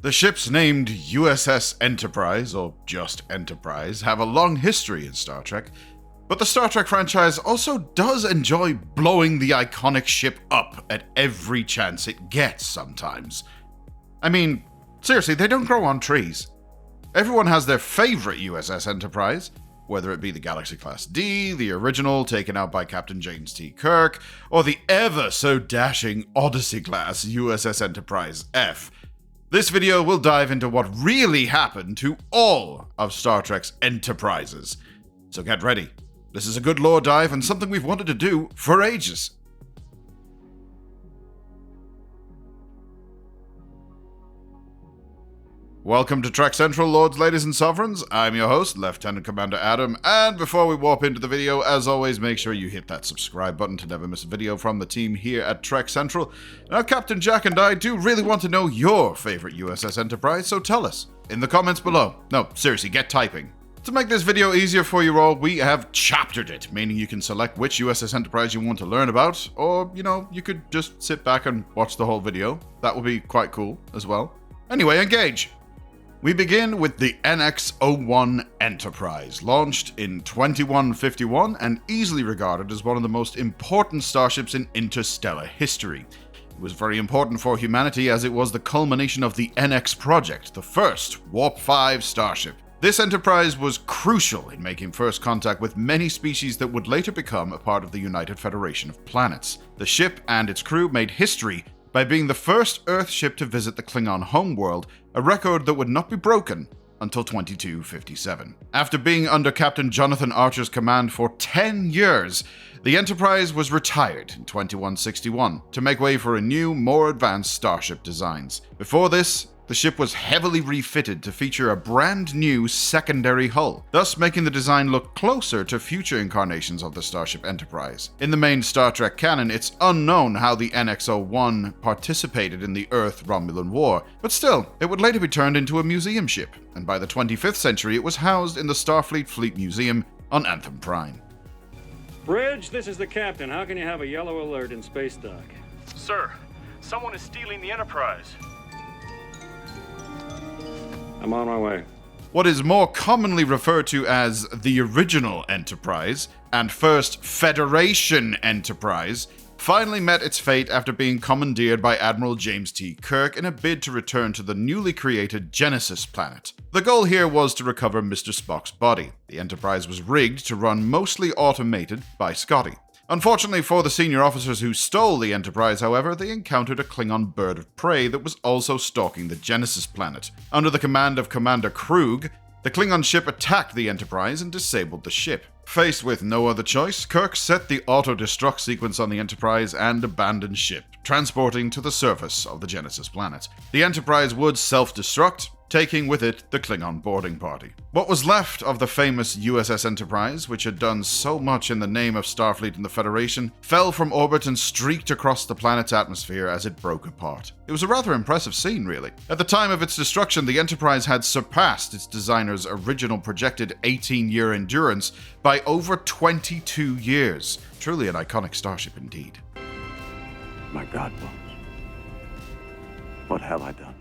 The ships named USS Enterprise, or just Enterprise, have a long history in Star Trek, but the Star Trek franchise also does enjoy blowing the iconic ship up at every chance it gets sometimes. I mean, seriously, they don't grow on trees. Everyone has their favorite USS Enterprise, whether it be the Galaxy-class D, the original taken out by Captain James T. Kirk, or the ever-so-dashing Odyssey-class USS Enterprise-F. This video will dive into what really happened to all of Star Trek's Enterprises. So get ready. This is a good lore dive and something we've wanted to do for ages. Welcome to Trek Central, Lords, Ladies, and Sovereigns. I'm your host, Lieutenant Commander Adam, and before we warp into the video, as always, make sure you hit that subscribe button to never miss a video from the team here at Trek Central. Now, Captain Jack and I do really want to know your favorite USS Enterprise, so tell us in the comments below. No, seriously, get typing. To make this video easier for you all, we have chaptered it, meaning you can select which USS Enterprise you want to learn about, or, you could just sit back and watch the whole video. That would be quite cool as well. Anyway, engage! We begin with the NX-01 Enterprise, launched in 2151 and easily regarded as one of the most important starships in interstellar history. It was very important for humanity as it was the culmination of the NX project, the first Warp 5 starship. This Enterprise was crucial in making first contact with many species that would later become a part of the United Federation of Planets. The ship and its crew made history by being the first Earth ship to visit the Klingon homeworld, a record that would not be broken until 2257. After being under Captain Jonathan Archer's command for 10 years, the Enterprise was retired in 2161 to make way for a new, more advanced starship designs. Before this, the ship was heavily refitted to feature a brand new secondary hull, thus making the design look closer to future incarnations of the Starship Enterprise. In the main Star Trek canon, it's unknown how the NX-01 participated in the Earth-Romulan War, but still, it would later be turned into a museum ship, and by the 25th century it was housed in the Starfleet Fleet Museum on Anthem Prime. Bridge, this is the captain. How can you have a yellow alert in space dock? Sir, someone is stealing the Enterprise. I'm on my way. What is more commonly referred to as the original Enterprise and first Federation Enterprise finally met its fate after being commandeered by Admiral James T. Kirk in a bid to return to the newly created Genesis planet. The goal here was to recover Mr. Spock's body. The Enterprise was rigged to run mostly automated by Scotty. Unfortunately for the senior officers who stole the Enterprise, however, they encountered a Klingon bird of prey that was also stalking the Genesis planet. Under the command of Commander Krug, the Klingon ship attacked the Enterprise and disabled the ship. Faced with no other choice, Kirk set the auto-destruct sequence on the Enterprise and abandoned ship, transporting to the surface of the Genesis planet. The Enterprise would self-destruct, taking with it the Klingon boarding party. What was left of the famous USS Enterprise, which had done so much in the name of Starfleet and the Federation, fell from orbit and streaked across the planet's atmosphere as it broke apart. It was a rather impressive scene, really. At the time of its destruction, the Enterprise had surpassed its designer's original projected 18-year endurance by over 22 years. Truly an iconic starship indeed. My God, Bones. What have I done?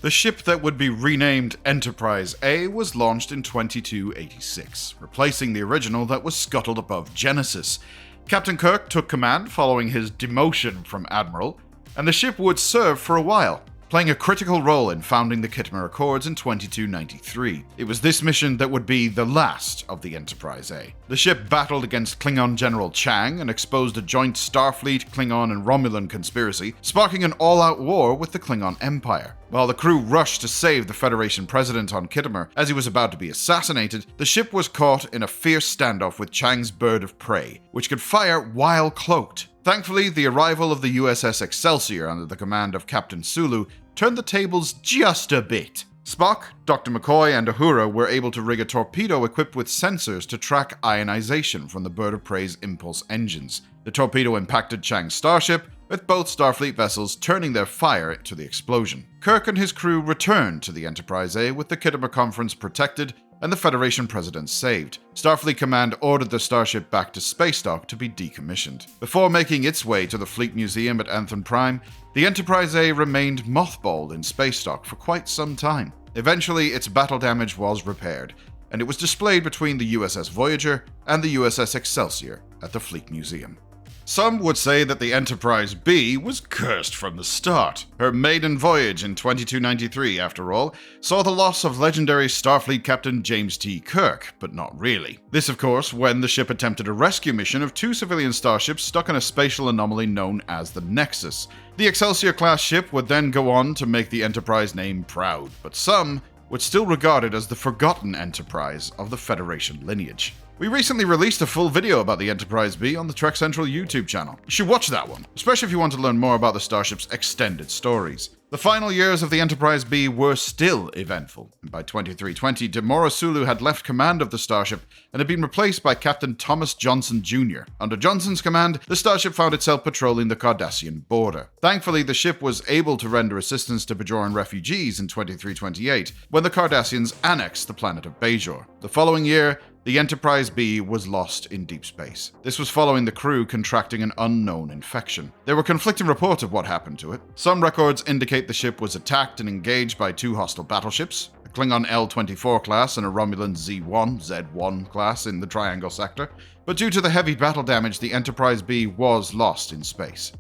The ship that would be renamed Enterprise-A was launched in 2286, replacing the original that was scuttled above Genesis. Captain Kirk took command following his demotion from Admiral, and the ship would serve for a while, playing a critical role in founding the Khitomer Accords in 2293. It was this mission that would be the last of the Enterprise-A. The ship battled against Klingon General Chang and exposed a joint Starfleet, Klingon, and Romulan conspiracy, sparking an all-out war with the Klingon Empire. While the crew rushed to save the Federation president on Khitomer as he was about to be assassinated, the ship was caught in a fierce standoff with Chang's bird of prey, which could fire while cloaked. Thankfully, the arrival of the USS Excelsior under the command of Captain Sulu turned the tables just a bit. Spock, Dr. McCoy, and Uhura were able to rig a torpedo equipped with sensors to track ionization from the bird of prey's impulse engines. The torpedo impacted Chang's starship, with both Starfleet vessels turning their fire to the explosion. Kirk and his crew returned to the Enterprise-A with the Khitomer Conference protected and the Federation president saved. Starfleet Command ordered the starship back to space dock to be decommissioned. Before making its way to the Fleet Museum at Anthem Prime, the Enterprise-A remained mothballed in space dock for quite some time. Eventually, its battle damage was repaired, and it was displayed between the USS Voyager and the USS Excelsior at the Fleet Museum. Some would say that the Enterprise-B was cursed from the start. Her maiden voyage in 2293, after all, saw the loss of legendary Starfleet Captain James T. Kirk, but not really. This, of course, when the ship attempted a rescue mission of 2 civilian starships stuck in a spatial anomaly known as the Nexus. The Excelsior-class ship would then go on to make the Enterprise name proud, but some would still regard it as the forgotten Enterprise of the Federation lineage. We recently released a full video about the Enterprise-B on the Trek Central YouTube channel. You should watch that one, especially if you want to learn more about the starship's extended stories. The final years of the Enterprise-B were still eventful, and by 2320, Demora Sulu had left command of the starship and had been replaced by Captain Thomas Johnson Jr. Under Johnson's command, the starship found itself patrolling the Cardassian border. Thankfully, the ship was able to render assistance to Bajoran refugees in 2328, when the Cardassians annexed the planet of Bajor. The following year, the Enterprise-B was lost in deep space. This was following the crew contracting an unknown infection. There were conflicting reports of what happened to it. Some records indicate the ship was attacked and engaged by 2 hostile battleships, a Klingon L-24 class and a Romulan Z1 class in the Triangle Sector, but due to the heavy battle damage, the Enterprise-B was lost in space.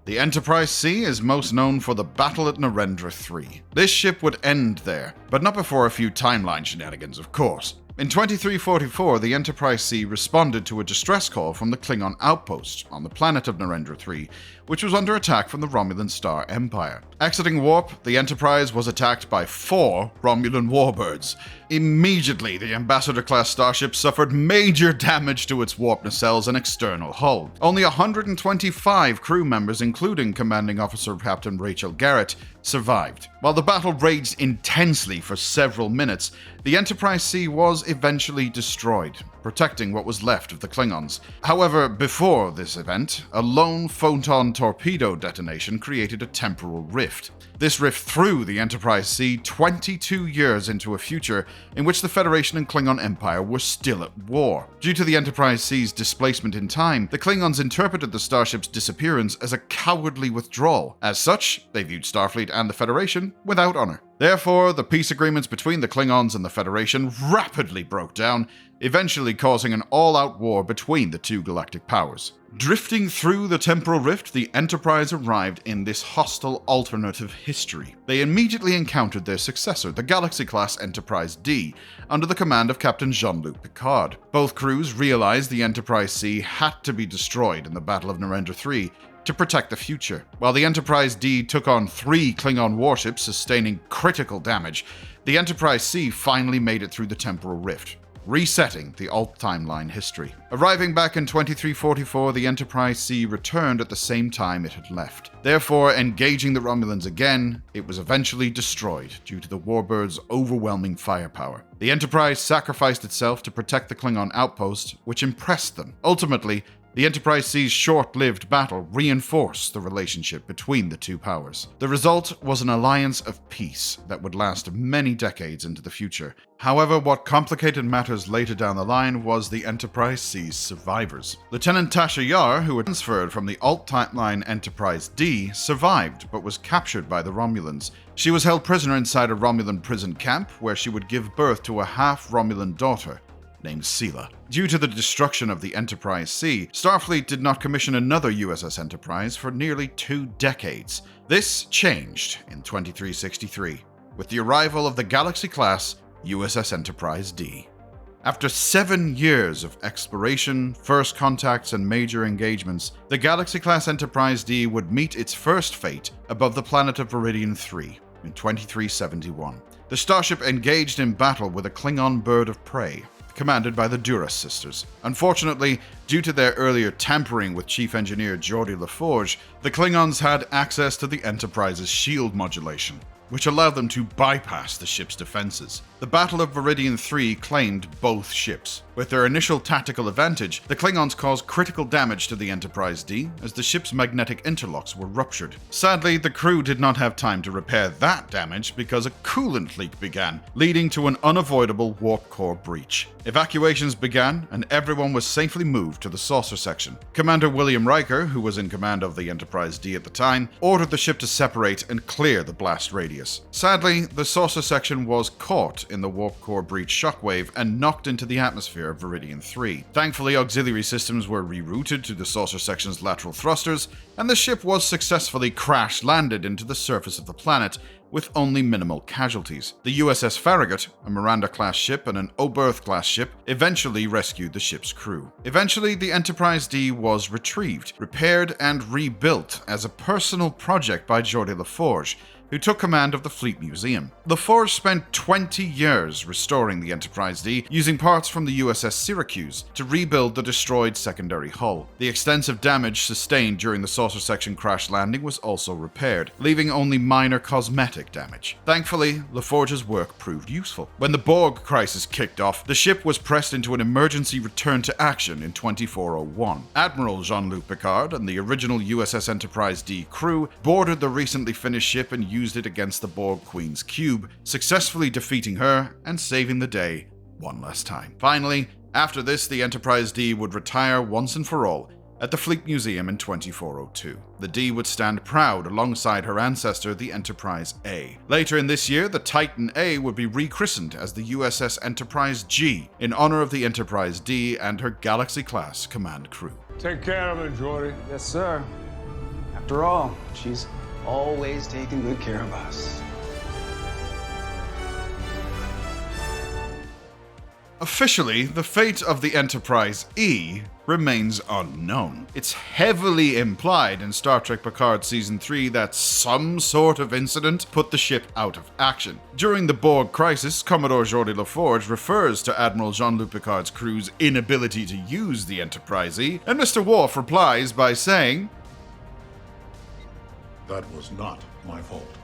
The Enterprise-C is most known for the battle at Narendra 3. This ship would end there, but not before a few timeline shenanigans, of course. In 2344, the Enterprise-C responded to a distress call from the Klingon outpost on the planet of Narendra 3, which was under attack from the Romulan Star Empire. Exiting warp, the Enterprise was attacked by 4 Romulan warbirds. Immediately, the Ambassador-class starship suffered major damage to its warp nacelles and external hull. Only 125 crew members, including Commanding Officer Captain Rachel Garrett, survived. While the battle raged intensely for several minutes, the Enterprise-C was eventually destroyed, protecting what was left of the Klingons. However, before this event, a lone photon torpedo detonation created a temporal rift. This rift threw the Enterprise-C 22 years into a future in which the Federation and Klingon Empire were still at war. Due to the Enterprise-C's displacement in time, the Klingons interpreted the starship's disappearance as a cowardly withdrawal. As such, they viewed Starfleet and the Federation without honor. Therefore, the peace agreements between the Klingons and the Federation rapidly broke down, eventually causing an all-out war between the 2 galactic powers. Drifting through the temporal rift, the Enterprise arrived in this hostile alternative history. They immediately encountered their successor, the Galaxy-class Enterprise-D, under the command of Captain Jean-Luc Picard. Both crews realized the Enterprise-C had to be destroyed in the Battle of Narendra 3 to protect the future. While the Enterprise-D took on 3 Klingon warships, sustaining critical damage, the Enterprise-C finally made it through the temporal rift, resetting the alt-timeline history. Arriving back in 2344, the Enterprise-C returned at the same time it had left. Therefore, engaging the Romulans again, it was eventually destroyed due to the warbirds' overwhelming firepower. The Enterprise sacrificed itself to protect the Klingon outpost, which impressed them. Ultimately, the Enterprise-C's short-lived battle reinforced the relationship between the 2 powers. The result was an alliance of peace that would last many decades into the future. However, what complicated matters later down the line was the Enterprise-C's survivors. Lieutenant Tasha Yar, who had transferred from the alt-timeline Enterprise-D, survived but was captured by the Romulans. She was held prisoner inside a Romulan prison camp where she would give birth to a half-Romulan daughter named Sela. Due to the destruction of the Enterprise-C, Starfleet did not commission another USS Enterprise for nearly 2 decades. This changed in 2363, with the arrival of the Galaxy-class USS Enterprise-D. After 7 years of exploration, first contacts, and major engagements, the Galaxy-class Enterprise-D would meet its first fate above the planet of Viridian 3 in 2371. The starship engaged in battle with a Klingon bird of prey, commanded by the Duras sisters. Unfortunately, due to their earlier tampering with Chief Engineer Geordi LaForge, the Klingons had access to the Enterprise's shield modulation, which allowed them to bypass the ship's defenses. The Battle of Viridian 3 claimed both ships. With their initial tactical advantage, the Klingons caused critical damage to the Enterprise-D as the ship's magnetic interlocks were ruptured. Sadly, the crew did not have time to repair that damage because a coolant leak began, leading to an unavoidable warp core breach. Evacuations began, and everyone was safely moved to the saucer section. Commander William Riker, who was in command of the Enterprise-D at the time, ordered the ship to separate and clear the blast radius. Sadly, the saucer section was caught in the warp core breach shockwave and knocked into the atmosphere of Viridian 3. Thankfully, auxiliary systems were rerouted to the saucer section's lateral thrusters, and the ship was successfully crash-landed into the surface of the planet, with only minimal casualties. The USS Farragut, a Miranda-class ship and an Oberth-class ship, eventually rescued the ship's crew. Eventually, the Enterprise-D was retrieved, repaired, and rebuilt as a personal project by Geordi LaForge, who took command of the Fleet Museum. LaForge spent 20 years restoring the Enterprise-D using parts from the USS Syracuse to rebuild the destroyed secondary hull. The extensive damage sustained during the saucer section crash landing was also repaired, leaving only minor cosmetic damage. Thankfully, LaForge's work proved useful. When the Borg crisis kicked off, the ship was pressed into an emergency return to action in 2401. Admiral Jean-Luc Picard and the original USS Enterprise-D crew boarded the recently finished ship and used it against the Borg Queen's cube, successfully defeating her and saving the day one last time. Finally, after this, the Enterprise-D would retire once and for all at the Fleet Museum in 2402. The D would stand proud alongside her ancestor, the Enterprise-A. Later in this year, the Titan A would be rechristened as the USS Enterprise-G in honor of the Enterprise-D and her Galaxy-class command crew. Take care of her, Geordi. Yes, sir. After all, she's always taking good care of us. Officially, the fate of the Enterprise-E remains unknown. It's heavily implied in Star Trek Picard Season 3 that some sort of incident put the ship out of action. During the Borg crisis, Commodore Geordi LaForge refers to Admiral Jean-Luc Picard's crew's inability to use the Enterprise-E, and Mr. Worf replies by saying, "That was not my fault."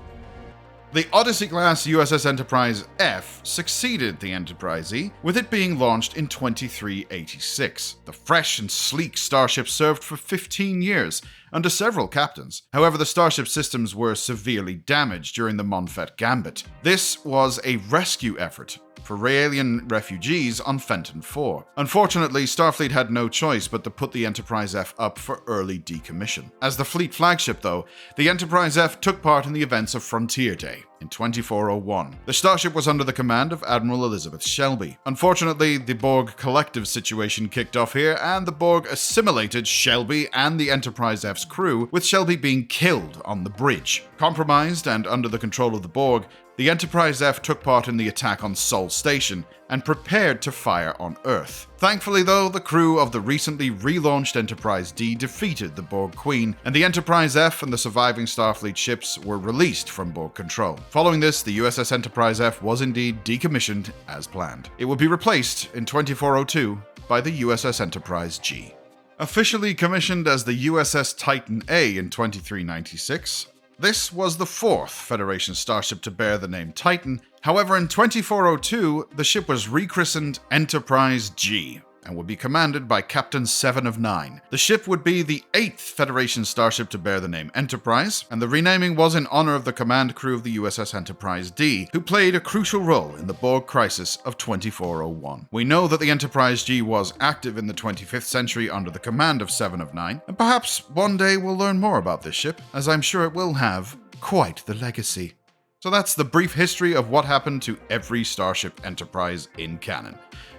The Odyssey-class USS Enterprise-F succeeded the Enterprise-E, with it being launched in 2386. The fresh and sleek starship served for 15 years, under several captains. However, the starship systems were severely damaged during the Monfet Gambit. This was a rescue effort for Raelian refugees on Fenton 4. Unfortunately, Starfleet had no choice but to put the Enterprise-F up for early decommission. As the fleet flagship, though, the Enterprise-F took part in the events of Frontier Day in 2401. The starship was under the command of Admiral Elizabeth Shelby. Unfortunately, the Borg collective situation kicked off here, and the Borg assimilated Shelby and the Enterprise-F's crew, with Shelby being killed on the bridge. Compromised and under the control of the Borg, the Enterprise-F took part in the attack on Sol Station and prepared to fire on Earth. Thankfully, though, the crew of the recently relaunched Enterprise-D defeated the Borg Queen, and the Enterprise-F and the surviving Starfleet ships were released from Borg control. Following this, the USS Enterprise-F was indeed decommissioned as planned. It would be replaced in 2402 by the USS Enterprise-G. Officially commissioned as the USS Titan A in 2396, this was the fourth Federation starship to bear the name Titan. However, in 2402, the ship was rechristened Enterprise-G and would be commanded by Captain 7 of 9. The ship would be the 8th Federation starship to bear the name Enterprise, and the renaming was in honor of the command crew of the USS Enterprise-D, who played a crucial role in the Borg crisis of 2401. We know that the Enterprise-G was active in the 25th century under the command of 7 of 9, and perhaps one day we'll learn more about this ship, as I'm sure it will have quite the legacy. So that's the brief history of what happened to every Starship Enterprise in canon.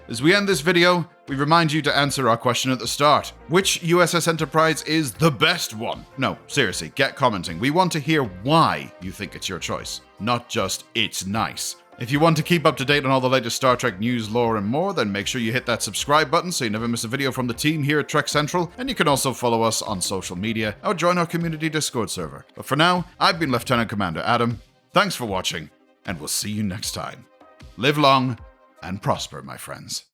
As we end this video, we remind you to answer our question at the start. Which USS Enterprise is the best one? No, seriously, get commenting. We want to hear why you think it's your choice, not just it's nice. If you want to keep up to date on all the latest Star Trek news, lore, and more, then make sure you hit that subscribe button so you never miss a video from the team here at Trek Central, and you can also follow us on social media or join our community Discord server. But for now, I've been Lieutenant Commander Adam. Thanks for watching, and we'll see you next time. Live long and prosper, my friends.